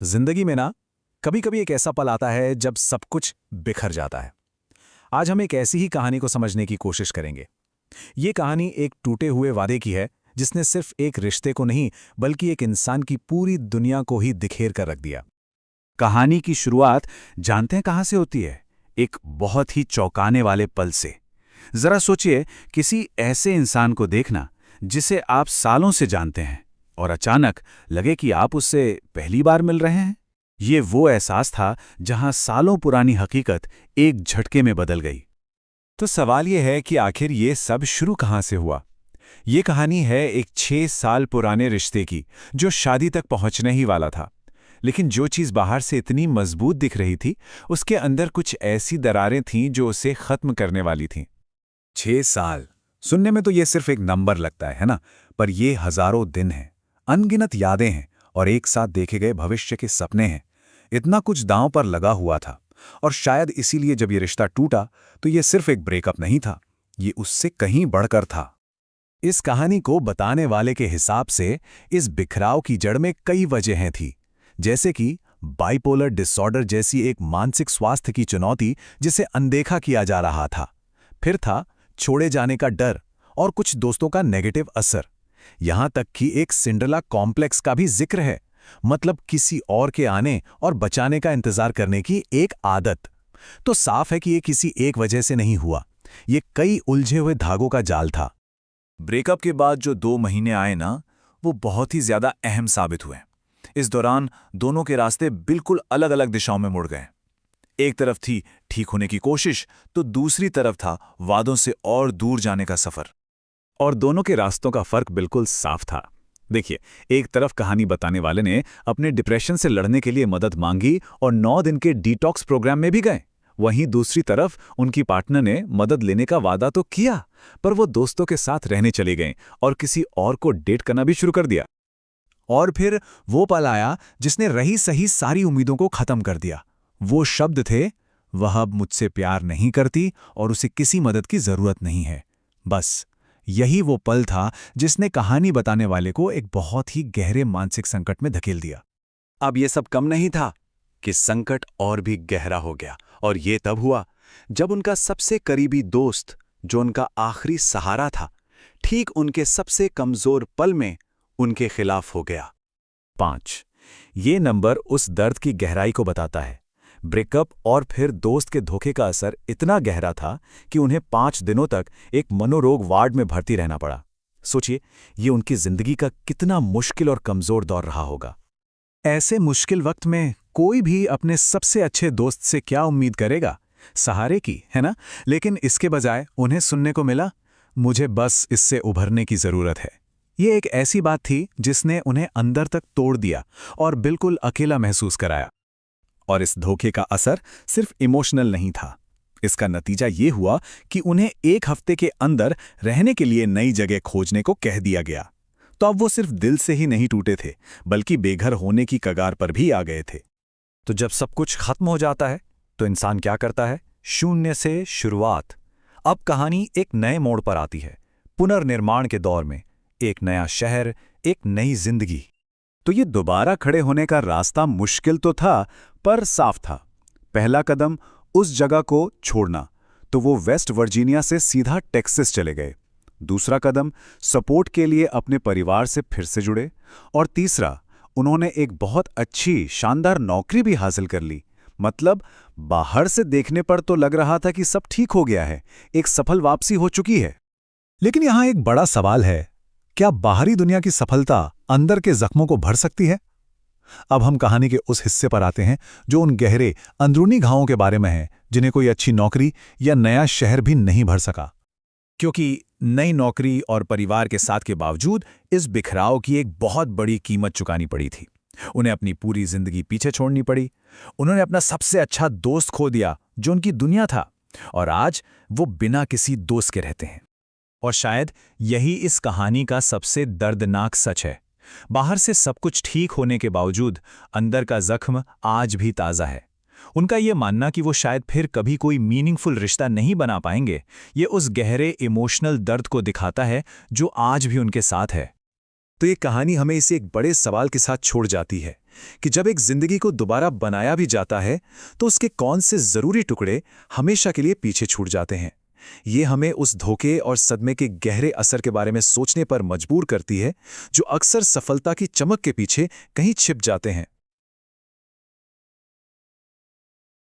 जिंदगी में ना कभी कभी एक ऐसा पल आता है जब सब कुछ बिखर जाता है। आज हम एक ऐसी ही कहानी को समझने की कोशिश करेंगे। ये कहानी एक टूटे हुए वादे की है जिसने सिर्फ एक रिश्ते को नहीं बल्कि एक इंसान की पूरी दुनिया को ही दिखेर कर रख दिया। कहानी की शुरुआत जानते हैं कहां से होती है? एक बहुत ही चौंकाने वाले पल से। जरा सोचिए, किसी ऐसे इंसान को देखना जिसे आप सालों से जानते हैं और अचानक लगे कि आप उससे पहली बार मिल रहे हैं। ये वो एहसास था जहां सालों पुरानी हकीकत एक झटके में बदल गई। तो सवाल ये है कि आखिर ये सब शुरू कहाँ से हुआ। ये कहानी है एक 6 साल पुराने रिश्ते की जो शादी तक पहुंचने ही वाला था। लेकिन जो चीज़ बाहर से इतनी मजबूत दिख रही थी, उसके अंदर कुछ ऐसी दरारें थीं जो उसे खत्म करने वाली थीं। 6 साल सुनने में तो ये सिर्फ एक नंबर लगता है ना, पर ये हजारों दिन हैं, अनगिनत यादें हैं और एक साथ देखे गए भविष्य के सपने हैं। इतना कुछ दांव पर लगा हुआ था और शायद इसीलिए जब ये रिश्ता टूटा तो ये सिर्फ एक ब्रेकअप नहीं था, ये उससे कहीं बढ़कर था। इस कहानी को बताने वाले के हिसाब से इस बिखराव की जड़ में कई वजहें थीं, जैसे कि बाइपोलर डिसऑर्डर जैसी एक मानसिक स्वास्थ्य की चुनौती जिसे अनदेखा किया जा रहा था। फिर था छोड़े जाने का डर और कुछ दोस्तों का नेगेटिव असर। यहां तक कि एक सिंड्रेला कॉम्प्लेक्स का भी जिक्र है, मतलब किसी और के आने और बचाने का इंतजार करने की एक आदत। तो साफ है कि ये किसी एक वजह से नहीं हुआ, ये कई उलझे हुए धागों का जाल था। ब्रेकअप के बाद जो 2 महीने आए ना, वो बहुत ही ज्यादा अहम साबित हुए। इस दौरान दोनों के रास्ते बिल्कुल अलग अलग दिशाओं में मुड़ गए। एक तरफ थी ठीक होने की कोशिश, तो दूसरी तरफ था वादों से और दूर जाने का सफर। और दोनों के रास्तों का फर्क बिल्कुल साफ था। देखिए, एक तरफ कहानी बताने वाले ने अपने डिप्रेशन से लड़ने के लिए मदद मांगी और 9 दिन के डिटॉक्स प्रोग्राम में भी गए। वहीं दूसरी तरफ उनकी पार्टनर ने मदद लेने का वादा तो किया, पर वो दोस्तों के साथ रहने चले गए और किसी और को डेट करना भी शुरू कर दिया। और फिर वो पल आया जिसने रही सही सारी उम्मीदों को खत्म कर दिया। वो शब्द थे, वह अब मुझसे प्यार नहीं करती और उसे किसी मदद की जरूरत नहीं है। बस यही वो पल था जिसने कहानी बताने वाले को एक बहुत ही गहरे मानसिक संकट में धकेल दिया। अब ये सब कम नहीं था कि संकट और भी गहरा हो गया, और ये तब हुआ जब उनका सबसे करीबी दोस्त, जो उनका आखिरी सहारा था, ठीक उनके सबसे कमजोर पल में उनके खिलाफ हो गया। 5 ये नंबर उस दर्द की गहराई को बताता है। ब्रेकअप और फिर दोस्त के धोखे का असर इतना गहरा था कि उन्हें 5 दिनों तक एक मनोरोग वार्ड में भर्ती रहना पड़ा। सोचिए, ये उनकी जिंदगी का कितना मुश्किल और कमजोर दौर रहा होगा। ऐसे मुश्किल वक्त में कोई भी अपने सबसे अच्छे दोस्त से क्या उम्मीद करेगा? सहारे की, है ना? लेकिन इसके बजाय उन्हें सुनने को मिला, मुझे बस इससे उभरने की जरूरत है। ये एक ऐसी बात थी जिसने उन्हें अंदर तक तोड़ दिया और बिल्कुल अकेला महसूस कराया। और इस धोखे का असर सिर्फ इमोशनल नहीं था। इसका नतीजा ये हुआ कि उन्हें एक हफ्ते के अंदर रहने के लिए नई जगह खोजने को कह दिया गया। तो अब वो सिर्फ दिल से ही नहीं टूटे थे, बल्कि बेघर होने की कगार पर भी आ गए थे। तो जब सब कुछ खत्म हो जाता है तो इंसान क्या करता है? शून्य से शुरुआत। अब कहानी एक नए मोड़ पर आती है, पुनर्निर्माण के दौर में। एक नया शहर, एक नई जिंदगी। तो ये दोबारा खड़े होने का रास्ता मुश्किल तो था, पर साफ था। पहला कदम उस जगह को छोड़ना, तो वो वेस्ट वर्जीनिया से सीधा टेक्सास चले गए। दूसरा कदम सपोर्ट के लिए अपने परिवार से फिर से जुड़े। और तीसरा, उन्होंने एक बहुत अच्छी शानदार नौकरी भी हासिल कर ली। मतलब बाहर से देखने पर तो लग रहा था कि सब ठीक हो गया है, एक सफल वापसी हो चुकी है। लेकिन यहां एक बड़ा सवाल है, क्या बाहरी दुनिया की सफलता अंदर के जख्मों को भर सकती है? अब हम कहानी के उस हिस्से पर आते हैं जो उन गहरे अंदरूनी घावों के बारे में है जिन्हें कोई अच्छी नौकरी या नया शहर भी नहीं भर सका। क्योंकि नई नौकरी और परिवार के साथ के बावजूद इस बिखराव की एक बहुत बड़ी कीमत चुकानी पड़ी थी। उन्हें अपनी पूरी जिंदगी पीछे छोड़नी पड़ी। उन्होंने अपना सबसे अच्छा दोस्त खो दिया जो उनकी दुनिया था, और आज वो बिना किसी दोस्त के रहते हैं। और शायद यही इस कहानी का सबसे दर्दनाक सच है। बाहर से सब कुछ ठीक होने के बावजूद अंदर का जख्म आज भी ताज़ा है। उनका ये मानना कि वो शायद फिर कभी कोई मीनिंगफुल रिश्ता नहीं बना पाएंगे, ये उस गहरे इमोशनल दर्द को दिखाता है जो आज भी उनके साथ है। तो ये कहानी हमें इसे एक बड़े सवाल के साथ छोड़ जाती है कि जब एक जिंदगी को दोबारा बनाया भी जाता है तो उसके कौन से जरूरी टुकड़े हमेशा के लिए पीछे छूट जाते हैं। ये हमें उस धोखे और सदमे के गहरे असर के बारे में सोचने पर मजबूर करती है जो अक्सर सफलता की चमक के पीछे कहीं छिप जाते हैं।